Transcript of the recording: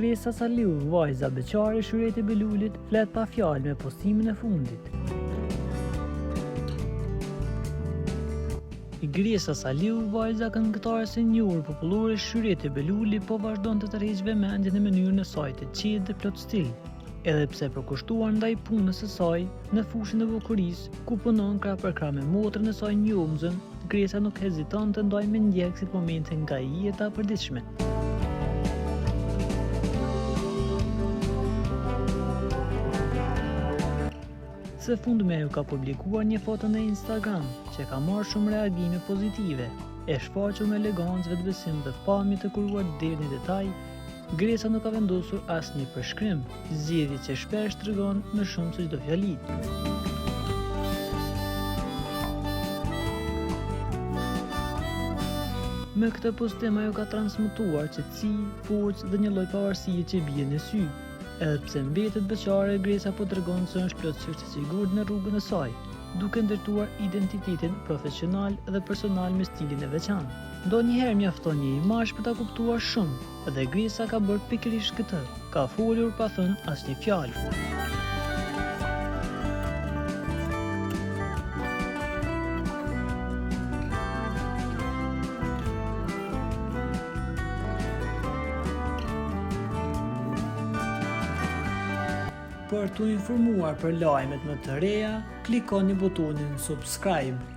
Gresa Saliu, vajza beqare Shyreti Belulit, flet pa fjalë me postimin e fundit. Gresa Saliu, vajza këngëtare e njohur popullore Shyreti Beluli, po vazhdon të tërheqë vëmendjen në mënyrën e saj të qetë dhe plot stil. Edhe pse përkushtuar ndaj punës së saj në fushën e bukurisë, ku punon krah për krah me motrën e saj njohumzën, Gresa nuk heziton të ndajë me ndjekësit momente nga jeta e përditshme. Së fundmi ajo ka publikuar një foto në Instagram që ka marrë shumë reagime pozitive. E shfaqur me elegancë, vetbesim dhe pamje të kuruar deri në detaj, Gresa nuk ka vendosur asnjë përshkrim, zgjedhje që shpesh tregon më shumë se çdo fjali. Me këtë postim ajo ka transmetuar qetësi, forcë dhe një lloj pavarësie që bie në sy. Edhe pse mbetet beqare, Gresa po tregon se është plotësisht e sigurt në rrugën e saj, duke ndërtuar identitetin profesional dhe personal me stilin e veçantë. Ndonjëherë mjafton një imazh për ta kuptuar shumë, dhe Gresa ka bërë pikërisht këtë, ka folur pa thënë asnjë fjalë. Për të informuar për lajmet më të reja, klikoni butonin subscribe.